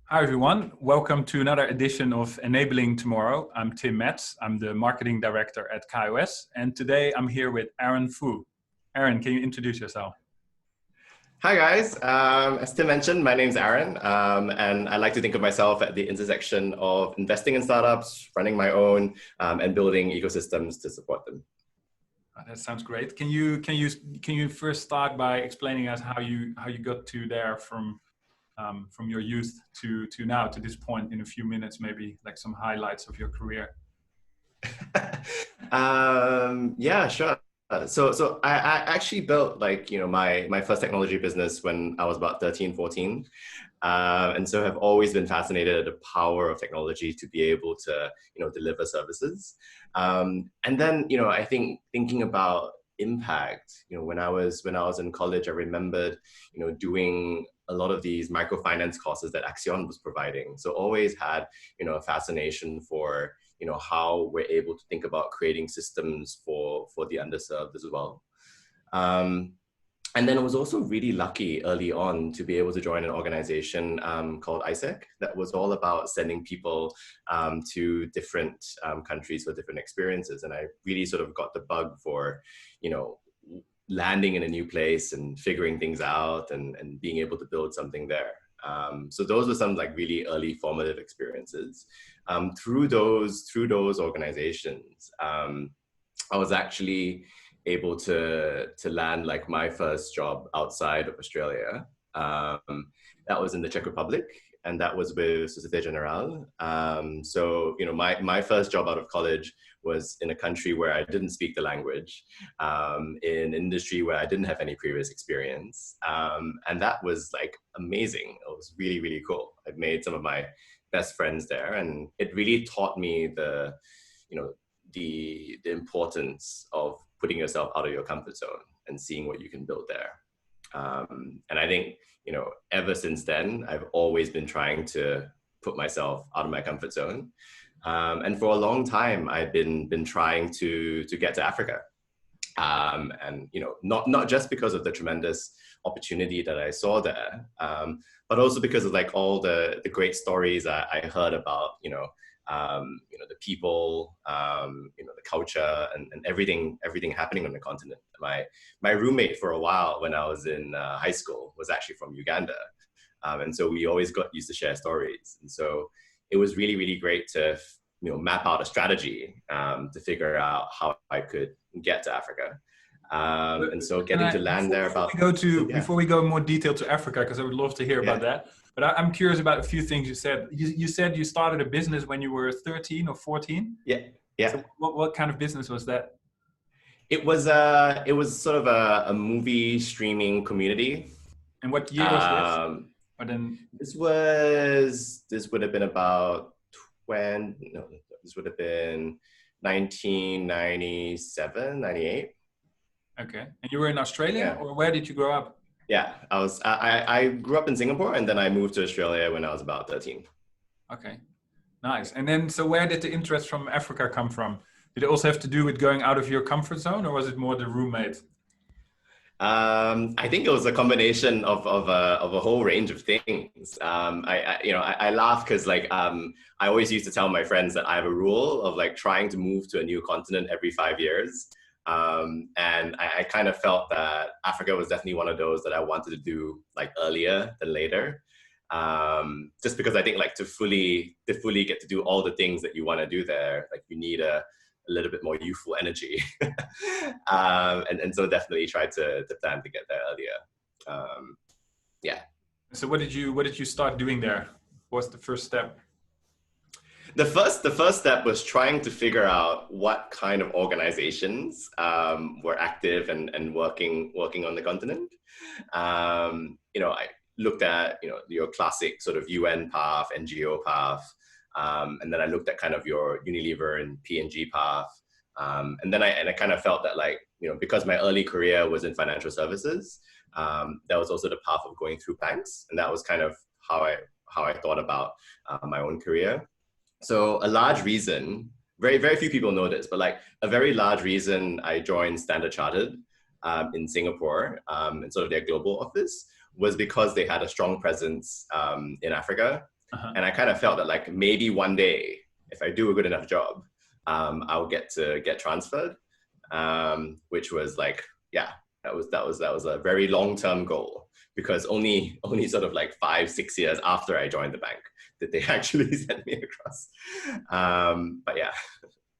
Hi everyone, welcome to another edition of Enabling Tomorrow. I'm Tim Metz, I'm the Marketing Director at KOS, and today I'm here with Aaron Fu. Aaron, can you introduce yourself? Hi guys, as Tim mentioned, my name's Aaron, and I like to think of myself at the intersection of investing in startups, running my own, and building ecosystems to support them. That sounds great. Can you first start by explaining us how you got to there from your youth to now to this point in a few minutes, maybe like some highlights of your career? Yeah, sure. So I actually built my first technology business when I was about 13, 14. And so have always been fascinated at the power of technology to be able to, deliver services. And then, I think thinking about impact, when I was in college, I remembered, doing a lot of these microfinance courses that Axion was providing. So always had, a fascination for, how we're able to think about creating systems for the underserved as well. And then I was also really lucky early on to be able to join an organization called AgriTech that was all about sending people to different countries for different experiences. And I really sort of got the bug for, landing in a new place and figuring things out and being able to build something there. So those were some like really early formative experiences. Through those organizations, I was actually able to land like my first job outside of Australia. That was in the Czech Republic, and that was with Société Générale. So, my first job out of college was in a country where I didn't speak the language, in an industry where I didn't have any previous experience. And that was like amazing. It was really, really cool. I've made some of my best friends there, and it really taught me the importance of putting yourself out of your comfort zone and seeing what you can build there. And I think, ever since then, I've always been trying to put myself out of my comfort zone. And for a long time, I've been trying to get to Africa. And, not just because of the tremendous opportunity that I saw there, but also because of like all the great stories I heard about, the people, the culture and everything happening on the continent. My roommate for a while when I was in high school was actually from Uganda. And so we always got used to share stories. And so it was really, really great to, map out a strategy to figure out how I could get to Africa. And so getting to land there about... Before we go more detail to Africa, because I would love to hear about that. But I'm curious about a few things you said. You said you started a business when you were 13 or 14? Yeah. So what kind of business was that? It was sort of a movie streaming community. And what year was this? Or then... This would have been about this would have been 1997, 98. Okay. And you were in Australia, or where did you grow up? Yeah, I grew up in Singapore, and then I moved to Australia when I was about 13. Okay, nice. And then, so where did the interest from Africa come from? Did it also have to do with going out of your comfort zone, or was it more the roommate? I think it was a combination of a whole range of things. I laugh because I always used to tell my friends that I have a rule of like trying to move to a new continent every 5 years. And I kind of felt that Africa was definitely one of those that I wanted to do like earlier than later. Just because I think like to fully get to do all the things that you want to do there, like you need a little bit more youthful energy. And so definitely tried to plan to get there earlier. So what did you start doing there? What's the first step? The first step was trying to figure out what kind of organizations were active and working on the continent. I looked at your classic sort of UN path, NGO path, and then I looked at kind of your Unilever and P&G path, and then I kind of felt that because my early career was in financial services, that was also the path of going through banks, and that was kind of how I thought about my own career. So a large reason, very, very few people know this, but like a very large reason I joined Standard Chartered in Singapore, in sort of their global office, was because they had a strong presence in Africa. And I kind of felt that like maybe one day, if I do a good enough job, I'll get to get transferred, which was like, yeah, that was a very long-term goal, because only sort of like 5-6 years after I joined the bank did they actually send me across. But yeah.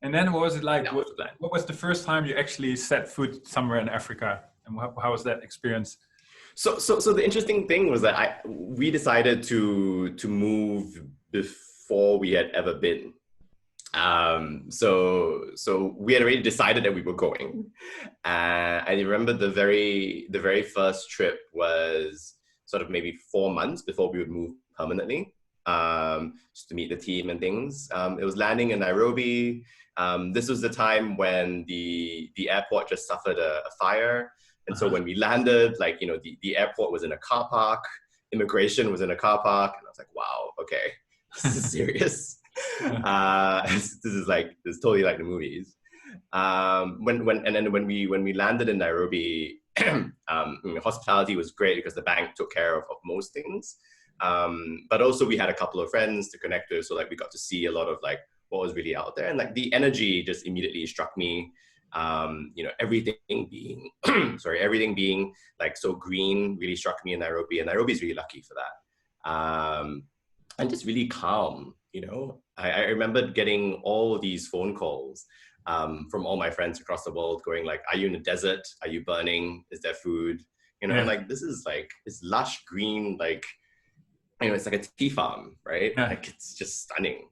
And then what was it like? What was the first time you actually set foot somewhere in Africa, and how was that experience? So the interesting thing was that we decided to move before we had ever been. So we had already decided that we were going. I remember the very first trip was sort of maybe 4 months before we would move permanently, just to meet the team and things. It was landing in Nairobi. This was the time when the airport just suffered a fire. And so when we landed, like, you know, the airport was in a car park, immigration was in a car park. And I was like, wow, okay, this is serious. This is totally like the movies. When we landed in Nairobi, hospitality was great because the bank took care of most things. But also we had a couple of friends to connect with. So like we got to see a lot of like what was really out there. And like the energy just immediately struck me. You know, everything being, everything being like so green really struck me in Nairobi, and Nairobi is really lucky for that. And just really calm, you know. I remember getting all these phone calls from all my friends across the world going like, are you in the desert? Are you burning? Is there food? You know, and like, this is like, it's lush green, like, you know, it's like a tea farm, right? Yeah. Like, it's just stunning.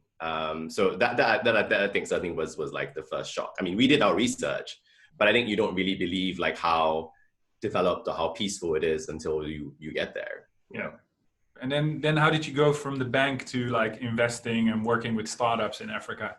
So that I think certainly was like the first shock. I mean, we did our research, but I think you don't really believe like how developed or how peaceful it is until you get there. You know? And then how did you go from the bank to like investing and working with startups in Africa?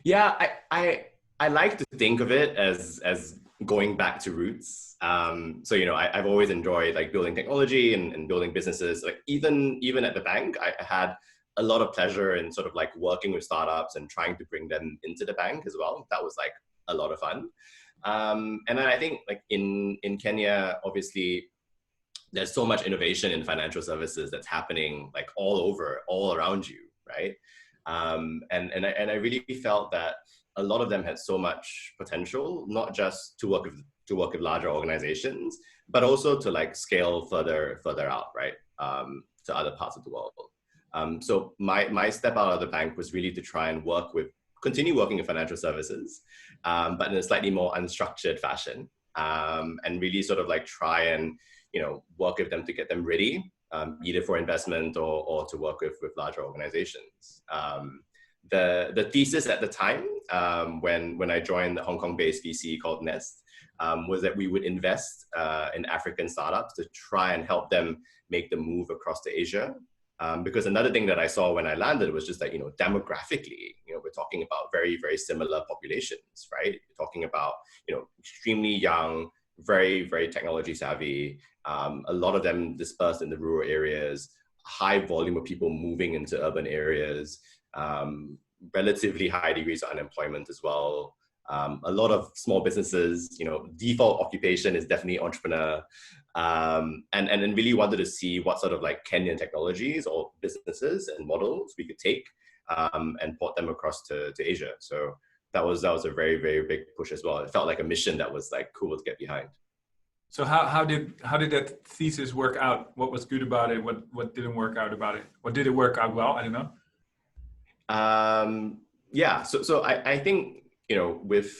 Yeah, I like to think of it as going back to roots. So, you know, I've always enjoyed like building technology and building businesses. Like even at the bank, I had a lot of pleasure in sort of like working with startups and trying to bring them into the bank as well. That was like a lot of fun. And then I think like in Kenya, obviously, there's so much innovation in financial services that's happening like all around you, right? And I really felt that a lot of them had so much potential, not just to work with larger organizations, but also to like scale further out, right? To other parts of the world. So my step out of the bank was really to try and continue working in financial services, but in a slightly more unstructured fashion, and really sort of like try and, you know, work with them to get them ready, either for investment or to work with larger organizations. The thesis at the time, when I joined the Hong Kong-based VC called Nest, was that we would invest in African startups to try and help them make the move across to Asia. Because another thing that I saw when I landed was just that, you know, demographically, you know, we're talking about very, very similar populations, right? We're talking about, you know, extremely young, very, very technology savvy, a lot of them dispersed in the rural areas, high volume of people moving into urban areas, relatively high degrees of unemployment as well. A lot of small businesses, you know, default occupation is definitely entrepreneur. And then really wanted to see what sort of like Kenyan technologies or businesses and models we could take and port them across to Asia. So that was a very, very big push as well. It felt like a mission that was like cool to get behind. So how did that thesis work out? What was good about it? What didn't work out about it? What did it work out well? I don't know. Yeah. So I think, you know, with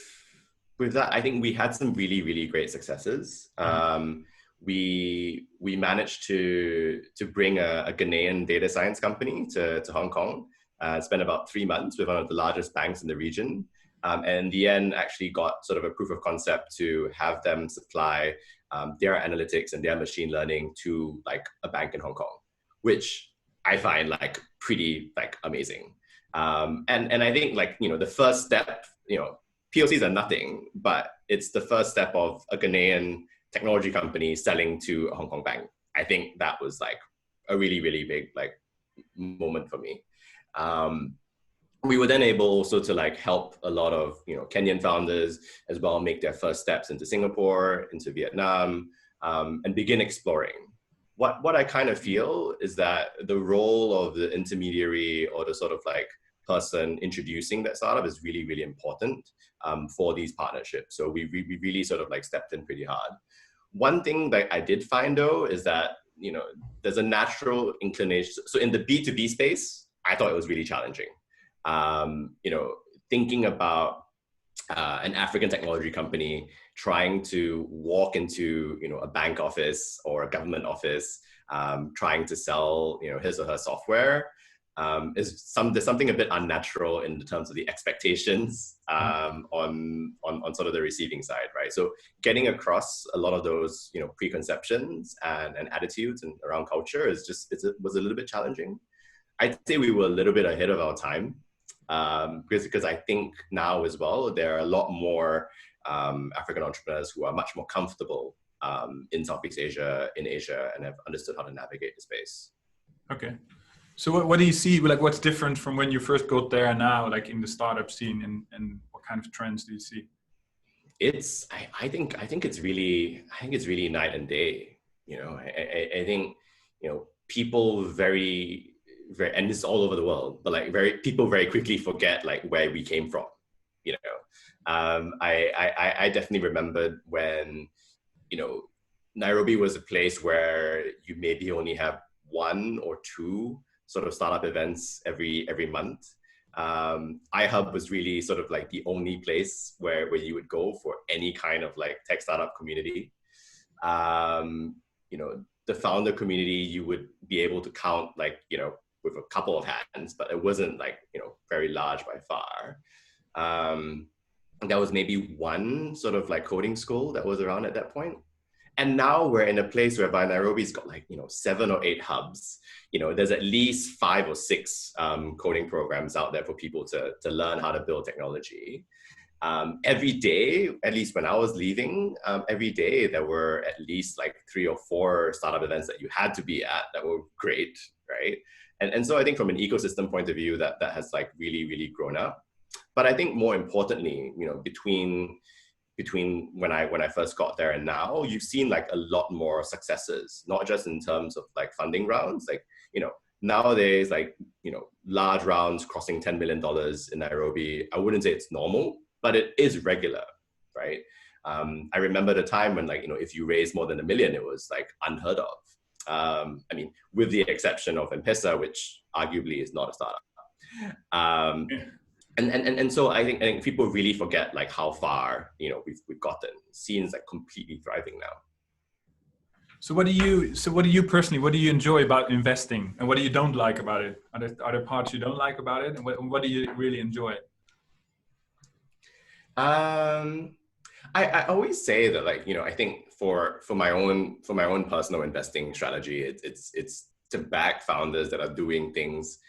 that, I think we had some really, really great successes. We managed to bring a Ghanaian data science company to Hong Kong, spent about 3 months with one of the largest banks in the region. And in the end, actually got sort of a proof of concept to have them supply their analytics and their machine learning to like a bank in Hong Kong, which I find like pretty like amazing. And I think like, you know, the first step, you know, POCs are nothing, but it's the first step of a Ghanaian technology company selling to a Hong Kong bank. I think that was like a really, really big like moment for me. We were then able also to like help a lot of, you know, Kenyan founders as well make their first steps into Singapore, into Vietnam, and begin exploring. what I kind of feel is that the role of the intermediary or the sort of like person introducing that startup is really, really important for these partnerships. So we really sort of like stepped in pretty hard. One thing that I did find though is that, you know, there's a natural inclination. So in the B2B space, I thought it was really challenging. You know, thinking about an African technology company trying to walk into, you know, a bank office or a government office, trying to sell, you know, his or her software, there's something a bit unnatural in terms of the expectations on sort of the receiving side, right? So getting across a lot of those, you know, preconceptions and attitudes and around culture was a little bit challenging. I'd say we were a little bit ahead of our time. Because I think now as well, there are a lot more African entrepreneurs who are much more comfortable in Southeast Asia, in Asia, and have understood how to navigate the space. Okay. So what do you see, like what's different from when you first got there and now, like in the startup scene, and what kind of trends do you see? I think it's really night and day. You know, I think, you know, people very, and this is all over the world, but like people very quickly forget like where we came from, you know. I definitely remembered when, you know, Nairobi was a place where you maybe only have 1 or 2 sort of startup events every month. iHub was really sort of like the only place where you would go for any kind of like tech startup community. You know, the founder community, you would be able to count like, you know, with a couple of hands, but it wasn't like, you know, very large by far. There was maybe 1 sort of like coding school that was around at that point. And now we're in a place whereby Nairobi's got like, you know, 7 or 8 hubs. You know, there's at least 5 or 6 coding programs out there for people to learn how to build technology. Every day, at least when I was leaving, every day there were at least like 3 or 4 startup events that you had to be at that were great, right? And so I think from an ecosystem point of view, that has like really, really grown up. But I think more importantly, you know, between when I first got there and now, you've seen like a lot more successes, not just in terms of like funding rounds. Like, you know, nowadays, like, you know, large rounds crossing $10 million in Nairobi, I wouldn't say it's normal, but it is regular, right? I remember the time when, like, you know, if you raise more than $1 million, it was like unheard of. I mean, with the exception of M-Pesa, which arguably is not a startup. And so I think people really forget like how far, you know, we've gotten. Scene's like completely thriving now. So what do you personally, what do you enjoy about investing, and what do you don't like about it? Are there parts you don't like about it, and what do you really enjoy? I always say that, like, you know, I think for my own personal investing strategy, it's to back founders that are doing things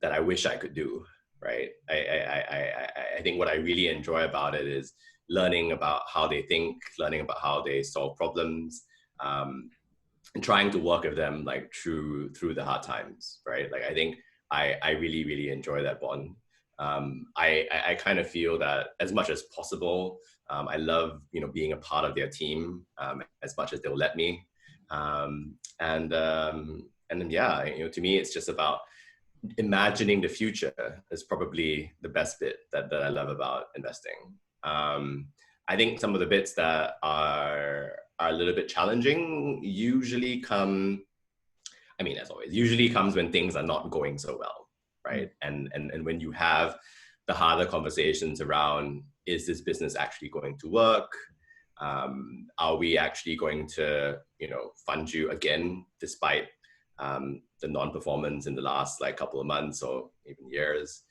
that I wish I could do. Right. I think what I really enjoy about it is learning about how they think, learning about how they solve problems, and trying to work with them like through the hard times. Right. Like, I think I really, really enjoy that bond. I kind of feel that as much as possible, I love, you know, being a part of their team as much as they'll let me. And then, yeah, you know, to me, it's just about imagining the future is probably the best bit that I love about investing. I think some of the bits that are a little bit challenging usually come, I mean, as always, usually comes when things are not going so well, right? And when you have the harder conversations around, is this business actually going to work? Are we actually going to, you know, fund you again, despite the non-performance in the last like couple of months or even years.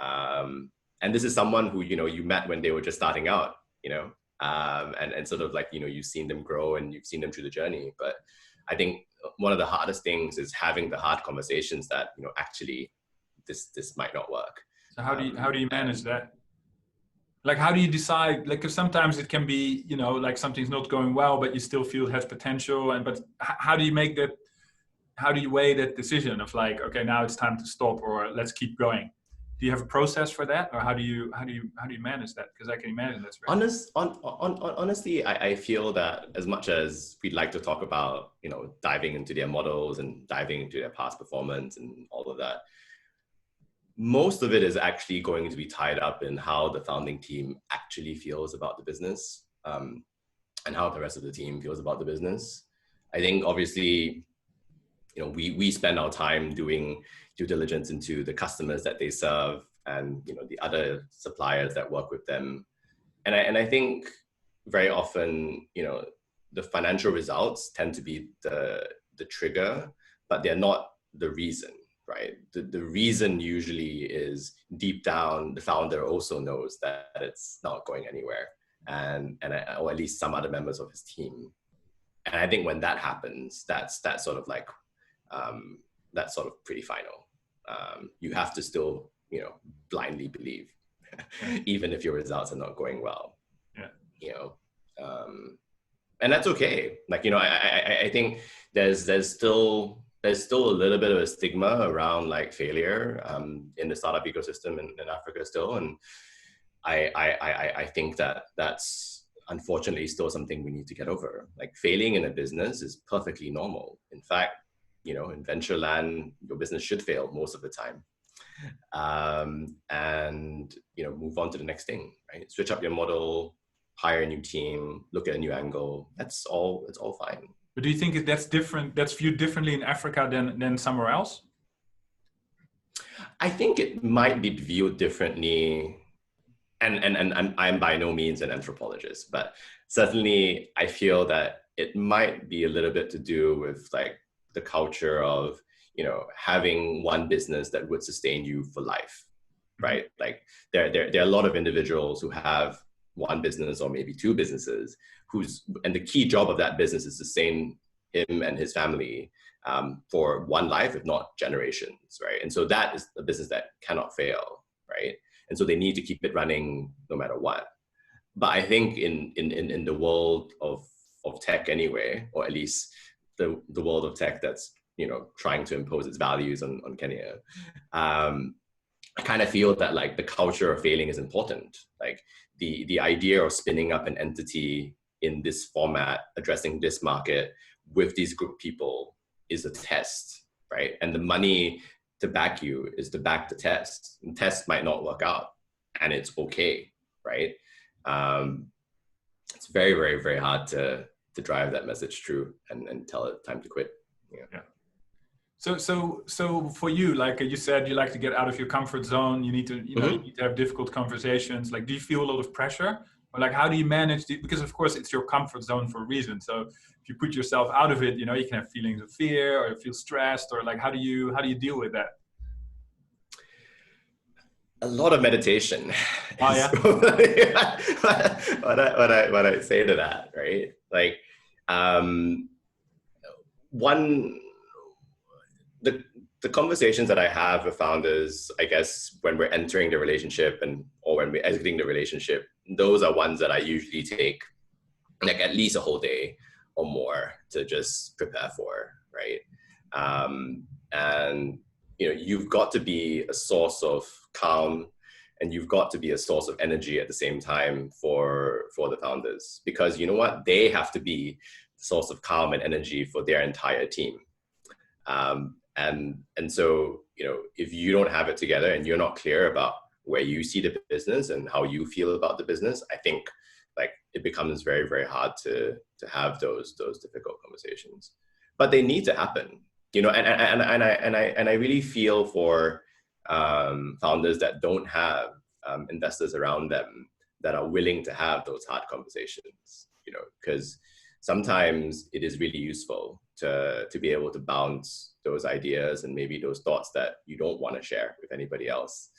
And this is someone who, you know, you met when they were just starting out, you know, and sort of like, you know, you've seen them grow and you've seen them through the journey. But I think one of the hardest things is having the hard conversations that, you know, actually this might not work. So how do you manage that? Like, how do you decide? Like, because sometimes it can be, you know, like something's not going well, but you still feel it has potential. But how do you make that? How do you weigh that decision of like, okay, now it's time to stop, or let's keep going? do you have a process for that, or how do you manage that? Because I can imagine that's very Honestly, I feel that as much as we'd like to talk about, diving into their models and diving into their past performance and all of that, most of it is actually going to be tied up in how the founding team actually feels about the business, and how the rest of the team feels about the business. I think obviously, we spend our time doing due diligence into the customers that they serve and, the other suppliers that work with them. And I think very often, the financial results tend to be the trigger, but they're not the reason, right? The reason usually is deep down, the founder also knows that it's not going anywhere, or at least some other members of his team. And I think when that happens, that's sort of like, that's sort of pretty final. You have to still, blindly believe, even if your results are not going well. And that's okay. Like, I think there's still a little bit of a stigma around like failure in the startup ecosystem in Africa still, and I think that's unfortunately still something we need to get over. Like, failing in a business is perfectly normal. In fact, in venture land, your business should fail most of the time. And, move on to the next thing, right? Switch up your model, hire a new team, look at a new angle. It's all fine. But do you think that's different, that's viewed differently in Africa than somewhere else? I think it might be viewed differently. And I'm by no means an anthropologist, but certainly I feel that it might be a little bit to do with like the culture of, having one business that would sustain you for life, right? Like there are a lot of individuals who have one business or maybe two businesses and the key job of that business is to sustain him and his family for one life, if not generations, right? And so that is a business that cannot fail, right? And so they need to keep it running no matter what. But I think in the world of tech anyway, or at least the world of tech that's, trying to impose its values on Kenya, I kind of feel that like the culture of failing is important. Like the idea of spinning up an entity in this format, addressing this market with these group of people is a test, right? And the money to back you is to back the test. And test might not work out, and it's okay, right? It's very, very, very hard to drive that message through and tell it time to quit. Yeah. So for you, like you said, you like to get out of your comfort zone. You need to, you need to have difficult conversations. Like, do you feel a lot of pressure, or like how do you manage? Because of course it's your comfort zone for a reason. So if you put yourself out of it, you can have feelings of fear, or you feel stressed, or like how do you deal with that? A lot of meditation. Oh yeah. what I say to that, right? Like, the conversations that I have with founders, I guess, when we're entering the relationship or when we're exiting the relationship, those are ones that I usually take like at least a whole day or more to just prepare for, right? And you've got to be a source of calm, and you've got to be a source of energy at the same time for the founders, because you know what, they have to be the source of calm and energy for their entire team. And so, if you don't have it together and you're not clear about where you see the business and how you feel about the business, I think like it becomes very, very hard to have those difficult conversations. But they need to happen, and I really feel for founders that don't have investors around them that are willing to have those hard conversations, because sometimes it is really useful to be able to bounce those ideas and maybe those thoughts that you don't want to share with anybody else,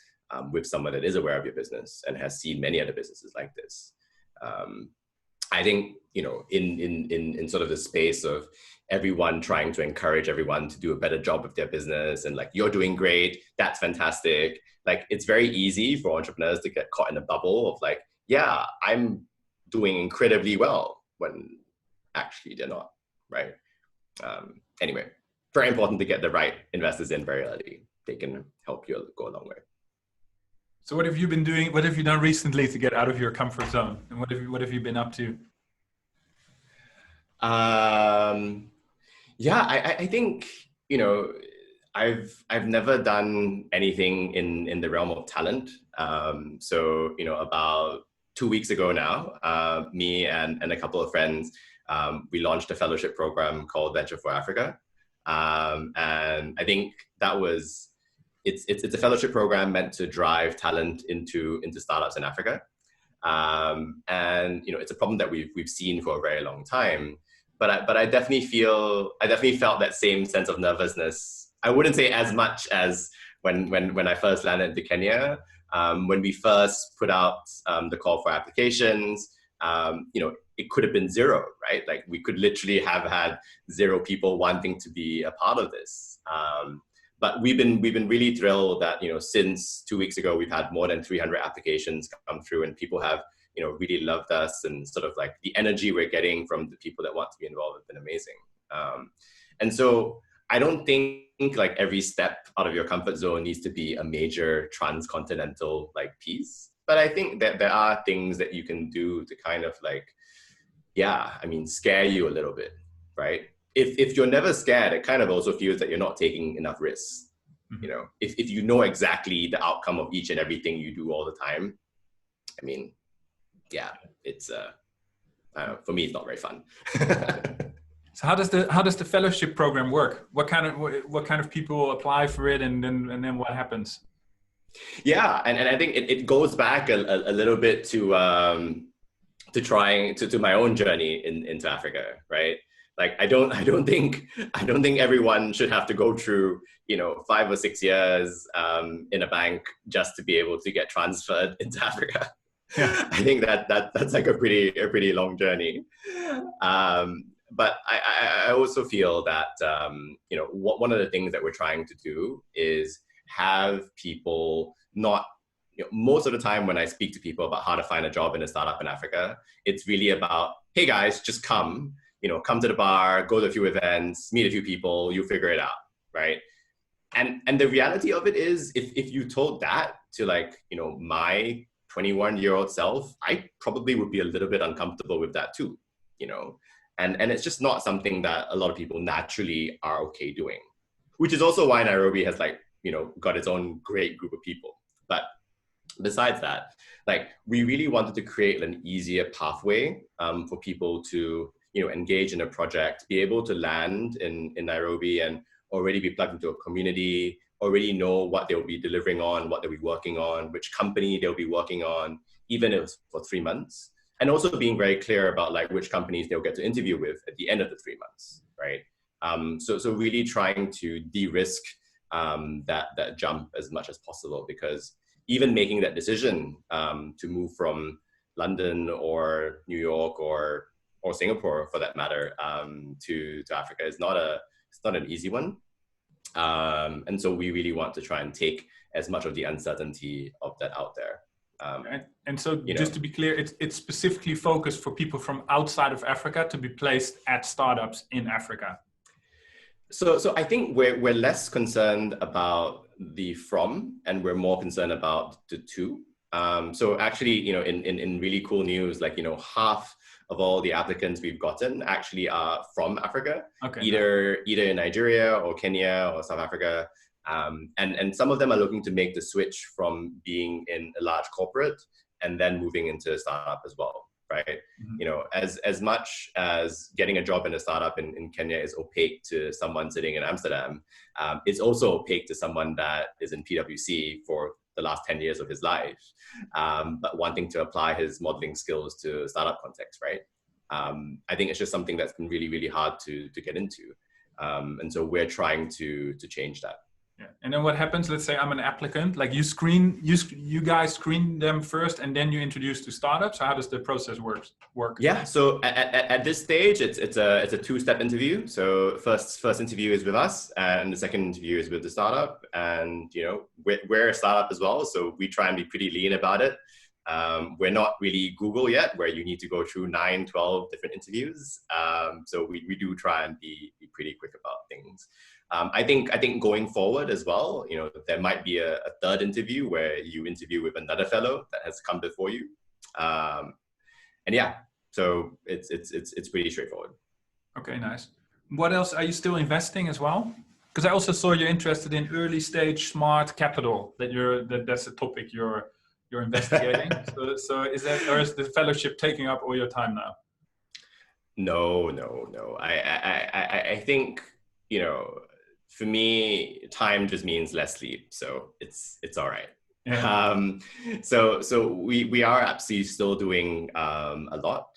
with someone that is aware of your business and has seen many other businesses like this. I think, in sort of the space of everyone trying to encourage everyone to do a better job of their business and like, you're doing great, that's fantastic. Like, it's very easy for entrepreneurs to get caught in a bubble of like, yeah, I'm doing incredibly well, when actually they're not, right? Anyway, very important to get the right investors in very early. They can help you go a long way. So what have you been doing? What have you done recently to get out of your comfort zone? And what have you been up to? Yeah, I think, you know, I've never done anything in the realm of talent. So, you know, about 2 weeks ago now, me and a couple of friends, we launched a fellowship program called Venture for Africa. And I think that was, it's a fellowship program meant to drive talent into startups in Africa. And you know, it's a problem that we've seen for a very long time. But I definitely felt that same sense of nervousness. I wouldn't say as much as when I first landed into Kenya. When we first put out the call for applications, you know, it could have been zero, right? Like we could literally have had 0 people wanting to be a part of this. But we've been really thrilled that, you know, since 2 weeks ago, we've had more than 300 applications come through, and people have, you know, really loved us, and sort of like the energy we're getting from the people that want to be involved has been amazing. And so I don't think like every step out of your comfort zone needs to be a major transcontinental like piece, but I think that there are things that you can do to kind of like, yeah, I mean, scare you a little bit, right? If you're never scared, it kind of also feels that you're not taking enough risks. Mm-hmm. You know, if you know exactly the outcome of each and everything you do all the time, I mean, yeah, it's for me, it's not very fun. So how does the fellowship program work? What kind of people apply for it, and then what happens? Yeah, and I think it goes back a little bit to my own journey into Africa, right? Like I don't think everyone should have to go through, you know, 5 or 6 years in a bank just to be able to get transferred into Africa. Yeah. I think that's like a pretty long journey. But I also feel that you know, one of the things that we're trying to do is have people not, you know, most of the time when I speak to people about how to find a job in a startup in Africa, it's really about, hey guys, just come, you know, come to the bar, go to a few events, meet a few people, you figure it out, right? And the reality of it is, if you told that to, like, you know, my 21-year-old self, I probably would be a little bit uncomfortable with that too, you know? And it's just not something that a lot of people naturally are okay doing, which is also why Nairobi has, like, you know, got its own great group of people. But besides that, like, we really wanted to create an easier pathway for people to, you know, engage in a project, be able to land in Nairobi and already be plugged into a community, already know what they'll be delivering on, what they'll be working on, which company they'll be working on, even if it's for 3 months. And also being very clear about like which companies they'll get to interview with at the end of the 3 months, right? So really trying to de-risk that jump as much as possible, because even making that decision to move from London or New York or Singapore, for that matter, to Africa is not an easy one. And so we really want to try and take as much of the uncertainty of that out there. And so just to be clear, it's specifically focused for people from outside of Africa to be placed at startups in Africa. So I think we're less concerned about the from, and we're more concerned about the to. So actually, you know, in really cool news, like, you know, half of all the applicants we've gotten actually are from Africa, okay, either in Nigeria or Kenya or South Africa. And some of them are looking to make the switch from being in a large corporate and then moving into a startup as well, right? Mm-hmm. You know, as much as getting a job in a startup in Kenya is opaque to someone sitting in Amsterdam, it's also opaque to someone that is in PwC for the last 10 years of his life, but wanting to apply his modeling skills to a startup context, right? I think it's just something that's been really, really hard to get into. And so we're trying to change that. Yeah. And then what happens? Let's say I'm an applicant. Like you guys screen them first, and then you introduce to startups. So how does the process work? Yeah. So at this stage, it's a 2-step interview. So first interview is with us, and the second interview is with the startup. And you know, we're a startup as well, so we try and be pretty lean about it. We're not really Google yet, where you need to go through 9, 12 different interviews. So we do try and be pretty quick about things. I think going forward as well, you know, there might be a third interview where you interview with another fellow that has come before you, and yeah, so it's pretty straightforward. Okay, nice. What else are you still investing as well? Because I also saw you're interested in early stage smart capital. That's a topic you're investigating. So is that, or is the fellowship taking up all your time now? No. I think, you know, for me, time just means less sleep, so it's all right. Yeah. So we are absolutely still doing a lot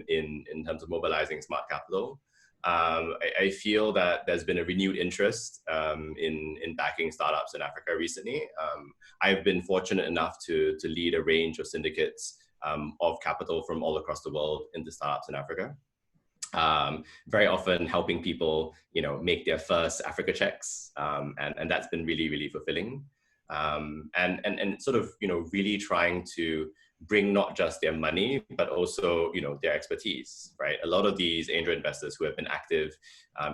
in terms of mobilizing smart capital. I feel that there's been a renewed interest in backing startups in Africa recently. I've been fortunate enough to lead a range of syndicates of capital from all across the world into startups in Africa. Very often helping people, you know, make their first Africa checks, and that's been really fulfilling. And sort of, you know, really trying to bring not just their money, but also, you know, their expertise, right? A lot of these angel investors who have been active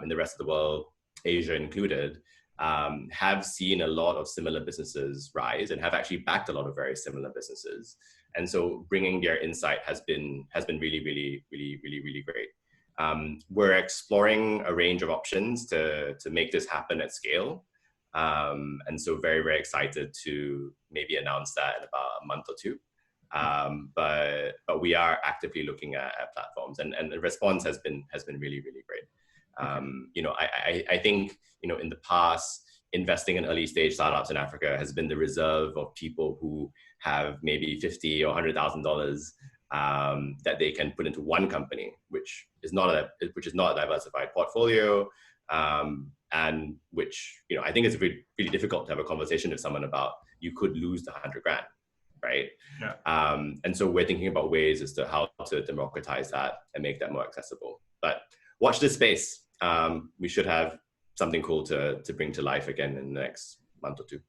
in the rest of the world, Asia included, have seen a lot of similar businesses rise and have actually backed a lot of very similar businesses. And so bringing their insight has been really great. We're exploring a range of options to make this happen at scale. And so very excited to maybe announce that in about a month or two. But we are actively looking at platforms, and the response has been really great. You know, I think, you know, in the past, investing in early stage startups in Africa has been the reserve of people who have maybe $50,000 or $100,000 that they can put into one company, which is not a diversified portfolio, and which, you know, I think it's really difficult to have a conversation with someone about. You could lose the $100,000, right? Yeah. And so we're thinking about ways as to how to democratize that and make that more accessible. But watch this space. We should have something cool to bring to life again in the next month or two.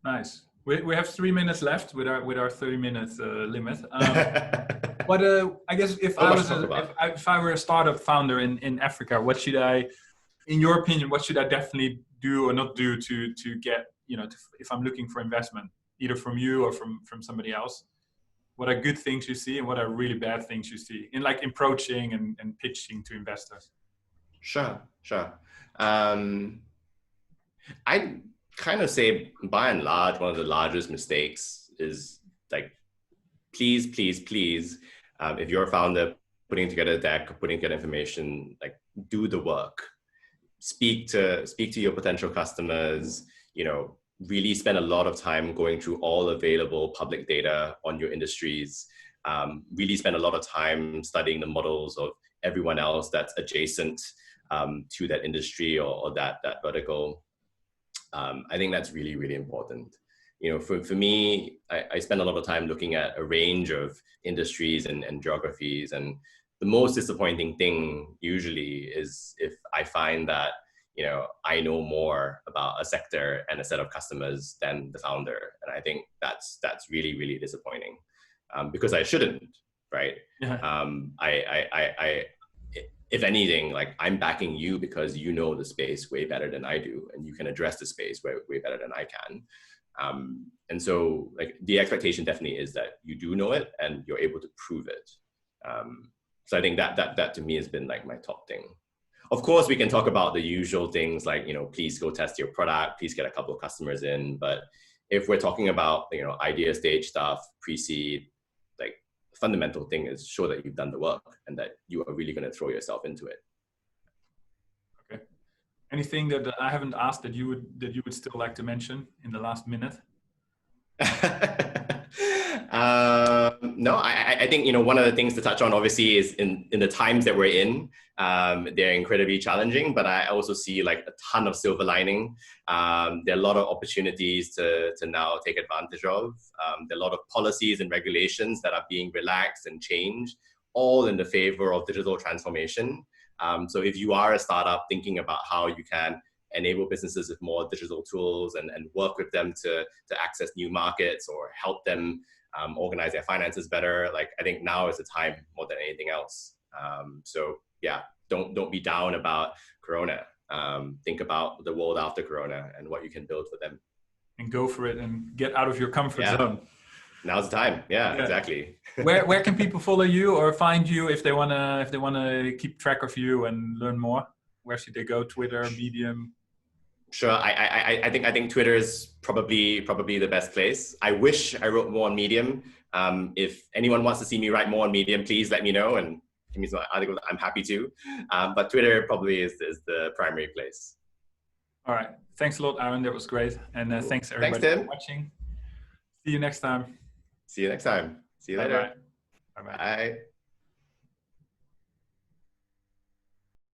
Nice. We have 3 minutes left with our 30-minute limit. But I guess if I were a startup founder in Africa, what should I, in your opinion, what should I definitely do or not do to get, you know, if I'm looking for investment, either from you or from somebody else? What are good things you see and what are really bad things you see in like approaching and pitching to investors? Sure. I kind of say, by and large, one of the largest mistakes is like, please, if you're a founder putting together a deck, putting together information, like, do the work. Speak to your potential customers, you know, really spend a lot of time going through all available public data on your industries, really spend a lot of time studying the models of everyone else that's adjacent to that industry or that vertical. I think that's really important. You know, for me, I spend a lot of time looking at a range of industries and geographies, and the most disappointing thing usually is if I find that, you know, I know more about a sector and a set of customers than the founder. And I think that's really disappointing, because I shouldn't, right? Yeah. I if anything, like, I'm backing you because you know the space way better than I do, and you can address the space way better than I can. And so, like, the expectation definitely is that you do know it and you're able to prove it. So I think that to me has been like my top thing. Of course, we can talk about the usual things like, you know, please go test your product, please get a couple of customers in. But if we're talking about, you know, idea stage stuff, pre-seed, like, the fundamental thing is show that you've done the work and that you are really going to throw yourself into it. Okay. Anything that I haven't asked that you would still like to mention in the last minute? No, I think, you know, one of the things to touch on obviously is in the times that we're in, they're incredibly challenging, but I also see like a ton of silver lining. There are a lot of opportunities to now take advantage of. There are a lot of policies and regulations that are being relaxed and changed, all in the favor of digital transformation. So if you are a startup thinking about how you can enable businesses with more digital tools and work with them to access new markets or help them organize their finances better, like, I think now is the time more than anything else. So yeah, don't be down about Corona. think about the world after Corona and what you can build for them. And go for it and get out of your comfort zone. Now's the time. Yeah. Exactly. Where can people follow you or find you if they wanna keep track of you and learn more? Where should they go? Twitter, Medium? Sure. I think Twitter is probably the best place. I wish I wrote more on Medium. If anyone wants to see me write more on Medium, please let me know and give me some articles. I'm happy to. But Twitter probably is the primary place. All right. Thanks a lot, Aaron. That was great. And thanks everybody for watching. See you next time. See you next time. See you later. Bye-bye. Bye.